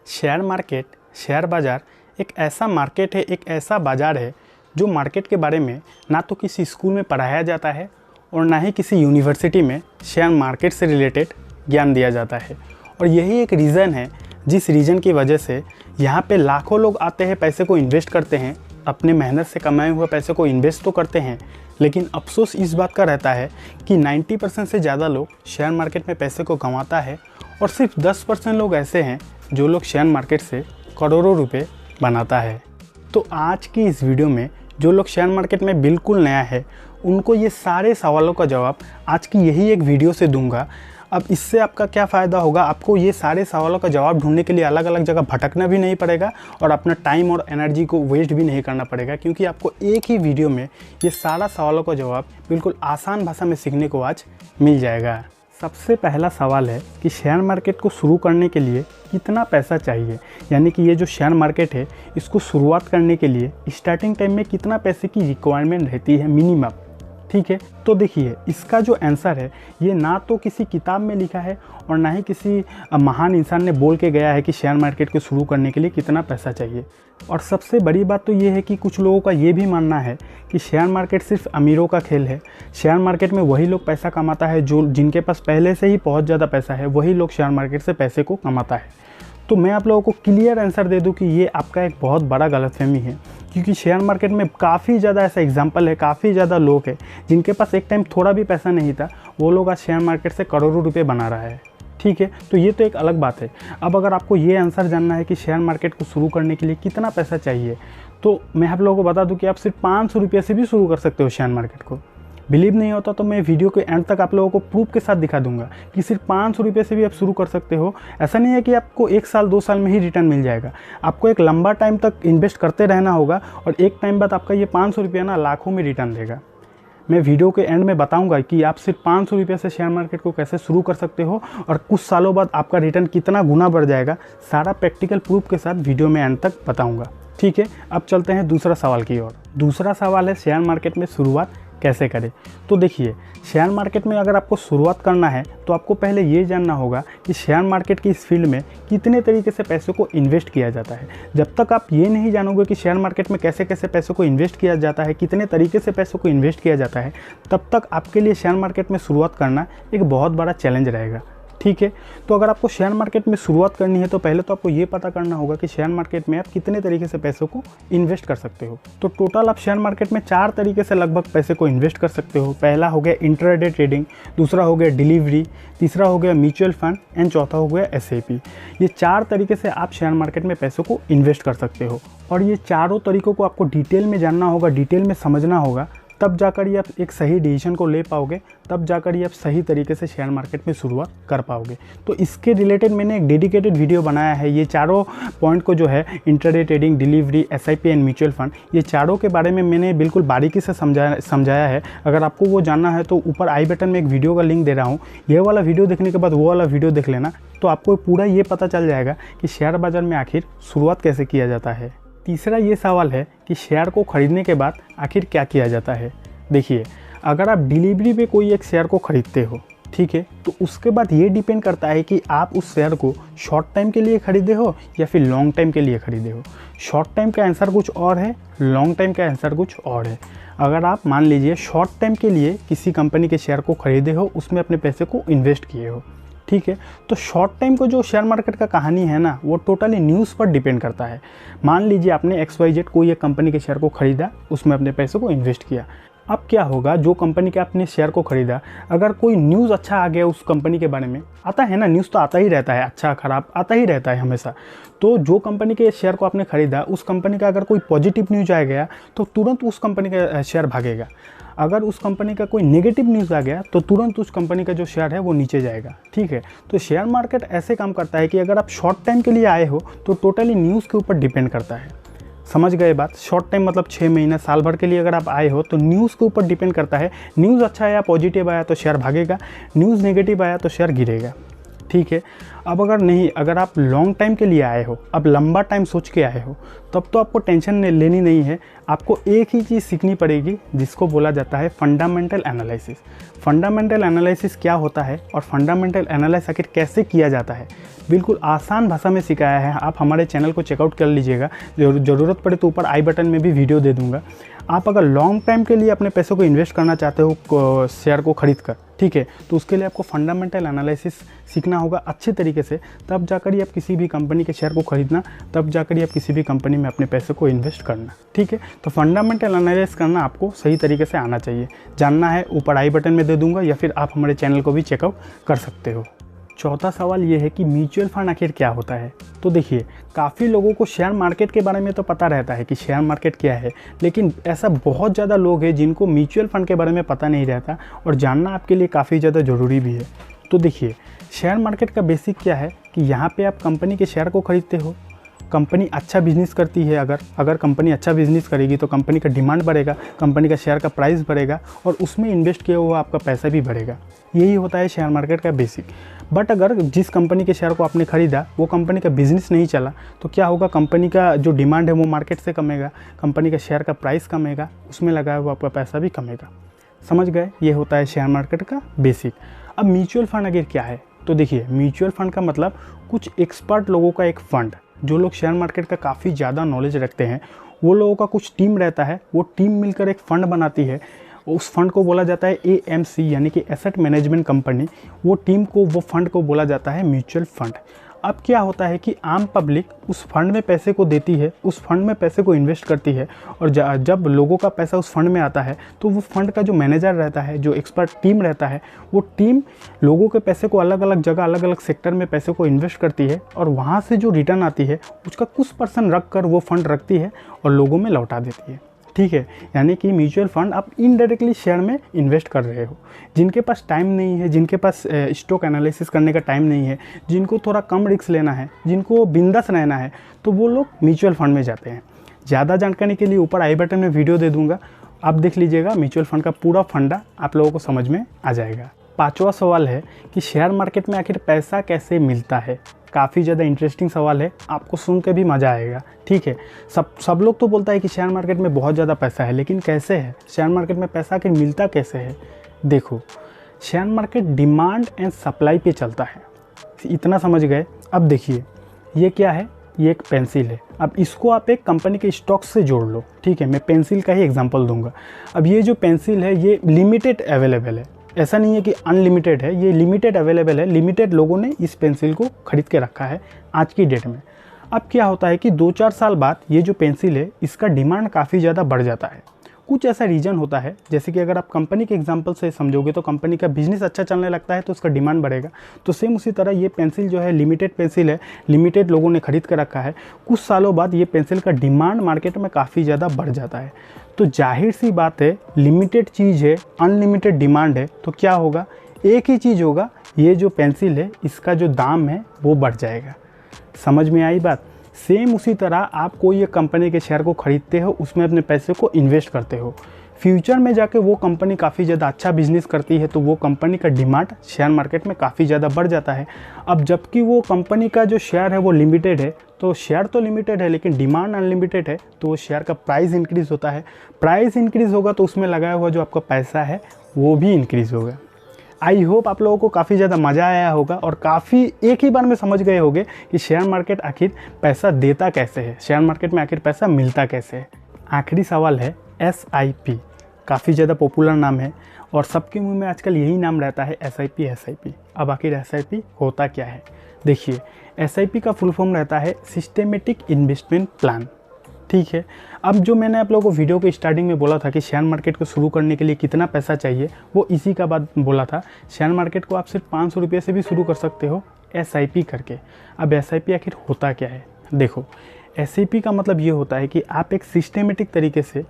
Share market, share बाज़ार एक ऐसा मार्केट है, एक ऐसा बाज़ार है जो मार्केट के बारे में ना तो किसी स्कूल में पढ़ाया जाता है और ना ही किसी यूनिवर्सिटी में शेयर मार्केट से रिलेटेड ज्ञान दिया जाता है। और यही एक रीज़न है जिस रीज़न की वजह से यहाँ पे लाखों लोग आते हैं, पैसे को इन्वेस्ट करते हैं, अपने मेहनत से कमाए हुए पैसे को इन्वेस्ट तो करते हैं, लेकिन अफसोस इस बात का रहता है कि 90% से ज़्यादा लोग शेयर मार्केट में पैसे को कमाता है और सिर्फ 10% लोग ऐसे हैं जो लोग शेयर मार्केट से करोड़ों रुपए बनाता है। तो आज की इस वीडियो में जो लोग शेयर मार्केट में बिल्कुल नया है उनको ये सारे सवालों का जवाब आज की यही एक वीडियो से दूंगा। अब इससे आपका क्या फ़ायदा होगा, आपको ये सारे सवालों का जवाब ढूंढने के लिए अलग अलग जगह भटकना भी नहीं पड़ेगा और अपना टाइम और एनर्जी को वेस्ट भी नहीं करना पड़ेगा, क्योंकि आपको एक ही वीडियो में ये सारा सवालों का जवाब बिल्कुल आसान भाषा में सीखने को आज मिल जाएगा। सबसे पहला सवाल है कि शेयर मार्केट को शुरू करने के लिए कितना पैसा चाहिए, यानी कि ये जो शेयर मार्केट है इसको शुरुआत करने के लिए स्टार्टिंग टाइम में कितना पैसे की रिक्वायरमेंट रहती है मिनिमम। ठीक है, तो देखिए इसका जो आंसर है ये ना तो किसी किताब में लिखा है और ना ही किसी महान इंसान ने बोल के गया है कि शेयर मार्केट को शुरू करने के लिए कितना पैसा चाहिए। और सबसे बड़ी बात तो ये है कि कुछ लोगों का ये भी मानना है कि शेयर मार्केट सिर्फ अमीरों का खेल है। शेयर मार्केट में वही लोग पैसा कमाता है जो जिनके पास पहले से ही बहुत ज़्यादा पैसा है, वही लोग शेयर मार्केट से पैसे को कमाता है। तो मैं आप लोगों को क्लियर आंसर दे दूं कि ये आपका एक बहुत बड़ा गलतफहमी है, क्योंकि शेयर मार्केट में काफ़ी ज़्यादा ऐसा एग्जांपल है, काफ़ी ज़्यादा लोग हैं जिनके पास एक टाइम थोड़ा भी पैसा नहीं था, वो लोग आज शेयर मार्केट से करोड़ों रुपए बना रहा है। ठीक है, तो ये तो एक अलग बात है। अब अगर आपको ये आंसर जानना है कि शेयर मार्केट को शुरू करने के लिए कितना पैसा चाहिए, तो मैं आप लोगों को बता दूँ कि आप सिर्फ 500 रुपये से भी शुरू कर सकते हो शेयर मार्केट को। बिलीव नहीं होता तो मैं वीडियो के एंड तक आप लोगों को प्रूफ के साथ दिखा दूंगा कि सिर्फ 500 रुपये से भी आप शुरू कर सकते हो। ऐसा नहीं है कि आपको 1 साल 2 साल में ही रिटर्न मिल जाएगा, आपको एक लंबा टाइम तक इन्वेस्ट करते रहना होगा और एक टाइम बाद आपका ये 500 रुपया ना लाखों में रिटर्न देगा। मैं वीडियो के एंड में बताऊंगा कि आप सिर्फ 500 रुपये से शेयर मार्केट को कैसे शुरू कर सकते हो और कुछ सालों बाद आपका रिटर्न कितना गुना बढ़ जाएगा, सारा प्रैक्टिकल प्रूफ के साथ वीडियो में एंड तक बताऊँगा। ठीक है, अब चलते हैं दूसरा सवाल की ओर। दूसरा सवाल है शेयर मार्केट में शुरुआत कैसे करें। तो देखिए, शेयर मार्केट में अगर आपको शुरुआत करना है तो आपको पहले ये जानना होगा कि शेयर मार्केट की इस फील्ड में कितने तरीके से पैसों को इन्वेस्ट किया जाता है। जब तक आप ये नहीं जानोगे कि शेयर मार्केट में कैसे कैसे पैसों को इन्वेस्ट किया जाता है, कितने तरीके से पैसों को इन्वेस्ट किया जाता है, तब तक आपके लिए शेयर मार्केट में शुरुआत करना एक बहुत बड़ा चैलेंज रहेगा। ठीक है, तो अगर आपको शेयर मार्केट में शुरुआत करनी है तो पहले तो आपको ये पता करना होगा कि शेयर मार्केट में आप कितने तरीके से पैसों को इन्वेस्ट कर सकते हो। तो टोटल आप शेयर मार्केट में 4 तरीके से लगभग पैसे को इन्वेस्ट कर सकते हो। पहला हो गया इंट्राडे ट्रेडिंग, दूसरा हो गया डिलीवरी, तीसरा हो गया म्यूचुअल फंड एंड चौथा हो गया एसआईपी। ये 4 तरीके से आप शेयर मार्केट में पैसों को इन्वेस्ट कर सकते हो और ये चारों तरीकों को आपको डिटेल में जानना होगा, डिटेल में समझना होगा, तब जाकर ये आप एक सही डिसीजन को ले पाओगे, तब जाकर ये आप सही तरीके से शेयर मार्केट में शुरुआत कर पाओगे। तो इसके रिलेटेड मैंने एक डेडिकेटेड वीडियो बनाया है। ये चारों पॉइंट को जो है intraday trading, delivery, SIP and mutual fund, ये चारों के बारे में मैंने बिल्कुल बारीकी से समझाया है। अगर आपको वो जानना है तो ऊपर आई बटन में एक वीडियो का लिंक दे रहा हूँ, ये वाला वीडियो देखने के बाद वो वाला वीडियो देख लेना, तो आपको पूरा ये पता चल जाएगा कि शेयर बाज़ार में आखिर शुरुआत कैसे किया जाता है। तीसरा ये सवाल है कि शेयर को खरीदने के बाद आखिर क्या किया जाता है। देखिए, अगर आप डिलीवरी पे कोई एक शेयर को ख़रीदते हो, ठीक है, तो उसके बाद ये डिपेंड करता है कि आप उस शेयर को शॉर्ट टाइम के लिए ख़रीदे हो या फिर लॉन्ग टाइम के लिए ख़रीदे हो। शॉर्ट टाइम का आंसर कुछ और है, लॉन्ग टाइम का आंसर कुछ और है। अगर आप मान लीजिए शॉर्ट टाइम के लिए किसी कंपनी के शेयर को ख़रीदे हो, उसमें अपने पैसे को इन्वेस्ट किए हो, ठीक है, तो शॉर्ट टाइम को जो शेयर मार्केट का कहानी है ना, वो टोटली न्यूज़ पर डिपेंड करता है। मान लीजिए आपने XYZ कोई एक कंपनी के शेयर को ख़रीदा, उसमें अपने पैसे को इन्वेस्ट किया। अब क्या होगा, जो कंपनी के आपने शेयर को ख़रीदा, अगर कोई न्यूज़ अच्छा आ गया उस कंपनी के बारे में, आता है ना, न्यूज़ तो आता ही रहता है, अच्छा ख़राब आता ही रहता है हमेशा। तो जो कंपनी के शेयर को आपने ख़रीदा, उस कंपनी का अगर कोई पॉजिटिव न्यूज़ आ गया तो तुरंत उस कंपनी का शेयर भागेगा। अगर उस कंपनी का कोई नेगेटिव न्यूज़ आ गया तो तुरंत उस कंपनी का जो शेयर है वो नीचे जाएगा। ठीक है, तो शेयर मार्केट ऐसे काम करता है कि अगर आप शॉर्ट टाइम के लिए आए हो तो टोटली न्यूज़ के ऊपर डिपेंड करता है। समझ गए बात? शॉर्ट टाइम मतलब 6 महीना, साल भर के लिए अगर आप आए हो तो न्यूज़ के ऊपर डिपेंड करता है। न्यूज़ अच्छा आया, पॉजिटिव आया तो शेयर भागेगा, न्यूज़ नेगेटिव आया तो शेयर गिरेगा। ठीक है, अब अगर आप लॉन्ग टाइम के लिए आए हो, अब लंबा टाइम सोच के आए हो, तब तो आपको टेंशन लेनी नहीं है। आपको एक ही चीज़ सीखनी पड़ेगी जिसको बोला जाता है फंडामेंटल एनालिसिस। फंडामेंटल एनालिसिस क्या होता है और फंडामेंटल एनालिसिस आखिर कैसे किया जाता है, बिल्कुल आसान भाषा में सिखाया है। आप हमारे चैनल को चेकआउट कर लीजिएगा, ज़रूरत पड़े तो ऊपर आई बटन में भी वीडियो दे दूंगा। आप अगर लॉन्ग टाइम के लिए अपने पैसों को इन्वेस्ट करना चाहते हो शेयर को खरीद कर, ठीक है, तो उसके लिए आपको फंडामेंटल एनालिसिस सीखना होगा अच्छे तरीके से। तब जाकर ही आप किसी भी कंपनी के शेयर को खरीदना, तब जाकर ही आप किसी भी कंपनी में अपने पैसे को इन्वेस्ट करना, ठीक है। तो फंडामेंटल एनालिसिस करना आपको सही तरीके से आना चाहिए। जानना है ऊपर आई बटन में दे दूंगा, या फिर आप हमारे चैनल को भी चेकआउट कर सकते हो। चौथा सवाल ये है कि म्यूचुअल फंड आखिर क्या होता है। तो देखिए, काफ़ी लोगों को शेयर मार्केट के बारे में तो पता रहता है कि शेयर मार्केट क्या है, लेकिन ऐसा बहुत ज़्यादा लोग हैं जिनको म्यूचुअल फंड के बारे में पता नहीं रहता, और जानना आपके लिए काफ़ी ज़्यादा ज़रूरी भी है। तो देखिए, शेयर मार्केट का बेसिक क्या है कि यहाँ पे आप कंपनी के शेयर को खरीदते हो। कंपनी अच्छा बिजनेस करती है, अगर कंपनी अच्छा बिजनेस करेगी तो कंपनी का डिमांड बढ़ेगा, कंपनी का शेयर का प्राइस बढ़ेगा, और उसमें इन्वेस्ट किया हुआ आपका पैसा भी बढ़ेगा। यही होता है शेयर मार्केट का बेसिक। बट अगर जिस कंपनी के शेयर को आपने खरीदा वो कंपनी का बिजनेस नहीं चला, तो क्या होगा, कंपनी का जो डिमांड है वो मार्केट से कमेगा, कंपनी का शेयर का प्राइस कमेगा, उसमें लगाया हुआ आपका पैसा भी कमेगा। समझ गए, ये होता है शेयर मार्केट का बेसिक। अब म्यूचुअल फंड आखिर क्या है। तो देखिए, म्यूचुअल फंड का मतलब कुछ एक्सपर्ट लोगों का एक फंड, जो लोग शेयर मार्केट का काफ़ी ज़्यादा नॉलेज रखते हैं, वो लोगों का कुछ टीम रहता है, वो टीम मिलकर एक फ़ंड बनाती है। उस फंड को बोला जाता है AMC, यानी कि एसेट मैनेजमेंट कंपनी। वो टीम को, वो फंड को बोला जाता है म्यूचुअल फंड। अब क्या होता है कि आम पब्लिक उस फंड में पैसे को देती है, उस फंड में पैसे को इन्वेस्ट करती है, और जब लोगों का पैसा उस फंड में आता है तो वो फंड का जो मैनेजर रहता है, जो एक्सपर्ट टीम रहता है, वो टीम लोगों के पैसे को अलग अलग जगह, अलग अलग सेक्टर में पैसे को इन्वेस्ट करती है, और वहाँ से जो रिटर्न आती है उसका कुछ % रख कर वो फंड रखती है और लोगों में लौटा देती है, ठीक है। यानी कि म्यूचुअल फंड आप इनडायरेक्टली शेयर में इन्वेस्ट कर रहे हो। जिनके पास टाइम नहीं है, जिनके पास स्टॉक एनालिसिस करने का टाइम नहीं है, जिनको थोड़ा कम रिस्क लेना है, जिनको बिंदास रहना है, तो वो लोग म्यूचुअल फंड में जाते हैं। ज़्यादा जानकारी के लिए ऊपर आई बटन में वीडियो दे दूंगा, आप देख लीजिएगा। म्यूचुअल फंड का पूरा फंडा आप लोगों को समझ में आ जाएगा। पांचवा सवाल है कि शेयर मार्केट में आखिर पैसा कैसे मिलता है। काफ़ी ज़्यादा इंटरेस्टिंग सवाल है, आपको सुन के भी मज़ा आएगा, ठीक है। सब लोग तो बोलता है कि शेयर मार्केट में बहुत ज़्यादा पैसा है, लेकिन कैसे है शेयर मार्केट में पैसा आखिर मिलता कैसे है। देखो, share market demand and supply पे चलता है, इतना समझ गए। अब देखिए, ये क्या है, ये एक पेंसिल है। अब इसको आप एक कंपनी के स्टॉक से जोड़ लो, ठीक है। मैं पेंसिल का ही एग्जांपल दूंगा। अब ये जो पेंसिल है ये लिमिटेड अवेलेबल है, ऐसा नहीं है कि अनलिमिटेड है, ये लिमिटेड अवेलेबल है। लिमिटेड लोगों ने इस पेंसिल को खरीद के रखा है आज की डेट में। अब क्या होता है कि 2-4 साल बाद ये जो पेंसिल है इसका डिमांड काफ़ी ज़्यादा बढ़ जाता है। कुछ ऐसा रीज़न होता है, जैसे कि अगर आप कंपनी के एग्जांपल से समझोगे तो कंपनी का बिजनेस अच्छा चलने लगता है तो उसका डिमांड बढ़ेगा। तो सेम उसी तरह ये पेंसिल जो है लिमिटेड पेंसिल है, लिमिटेड लोगों ने खरीद कर रखा है। कुछ सालों बाद ये पेंसिल का डिमांड मार्केट में काफ़ी ज़्यादा बढ़ जाता है। तो जाहिर सी बात है, लिमिटेड चीज़ है, अनलिमिटेड डिमांड है, तो क्या होगा, एक ही चीज़ होगा, ये जो पेंसिल है इसका जो दाम है वो बढ़ जाएगा। समझ में आई बात। सेम उसी तरह आप कोई एक कंपनी के शेयर को खरीदते हो, उसमें अपने पैसे को इन्वेस्ट करते हो। फ्यूचर में जाके वो कंपनी काफ़ी ज़्यादा अच्छा बिजनेस करती है तो वो कंपनी का डिमांड शेयर मार्केट में काफ़ी ज़्यादा बढ़ जाता है। अब जबकि वो कंपनी का जो शेयर है वो लिमिटेड है, तो शेयर तो लिमिटेड है लेकिन डिमांड अनलिमिटेड है, तो वो शेयर का प्राइस इंक्रीज़ होता है। प्राइस इंक्रीज़ होगा तो उसमें लगाया हुआ जो आपका पैसा है वो भी इंक्रीज़ होगा। आई होप आप लोगों को काफ़ी ज़्यादा मज़ा आया होगा और काफ़ी एक ही बार में समझ गए होंगे कि शेयर मार्केट आखिर पैसा देता कैसे है, शेयर मार्केट में आखिर पैसा मिलता कैसे है। आखिरी सवाल है SIP, काफ़ी ज़्यादा पॉपुलर नाम है और सबके मुंह में आजकल यही नाम रहता है SIP। अब आखिर SIP होता क्या है। देखिए, SIP का फुल फॉर्म रहता है सिस्टेमेटिक इन्वेस्टमेंट प्लान, ठीक है। अब जो मैंने आप लोगों को वीडियो के स्टार्टिंग में बोला था कि शेयर मार्केट को शुरू करने के लिए कितना पैसा चाहिए, वो इसी का बात बोला था। शेयर मार्केट को आप सिर्फ 500 रुपये से भी शुरू कर सकते हो SIP करके। अब SIP आखिर होता क्या है। देखो, SIP का मतलब ये होता है कि आप एक सिस्टेमेटिक तरीके से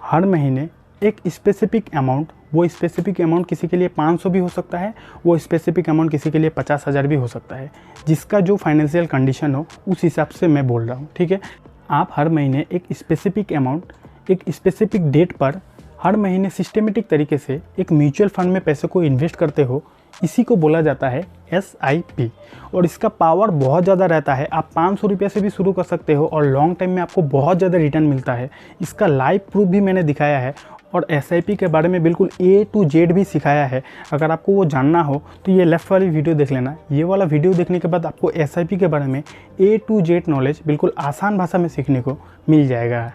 हर महीने एक स्पेसिफिक अमाउंट, वो स्पेसिफिक अमाउंट किसी के लिए 500 भी हो सकता है, वो स्पेसिफिक अमाउंट किसी के लिए 50,000 भी हो सकता है, जिसका जो फाइनेंशियल कंडीशन हो उस हिसाब से मैं बोल रहा हूँ, ठीक है। आप हर महीने एक स्पेसिफिक अमाउंट, एक स्पेसिफिक डेट पर हर महीने सिस्टेमेटिक तरीके से एक म्यूचुअल फंड में पैसे को इन्वेस्ट करते हो। इसी को बोला जाता है SIP। और इसका पावर बहुत ज़्यादा रहता है। आप 500 रुपये से भी शुरू कर सकते हो और लॉन्ग टाइम में आपको बहुत ज़्यादा रिटर्न मिलता है। इसका लाइव प्रूफ भी मैंने दिखाया है और SIP के बारे में बिल्कुल A to Z भी सिखाया है। अगर आपको वो जानना हो तो ये लेफ़्ट वाली वीडियो देख लेना। ये वाला वीडियो देखने के बाद आपको SIP के बारे में A to Z नॉलेज बिल्कुल आसान भाषा में सीखने को मिल जाएगा।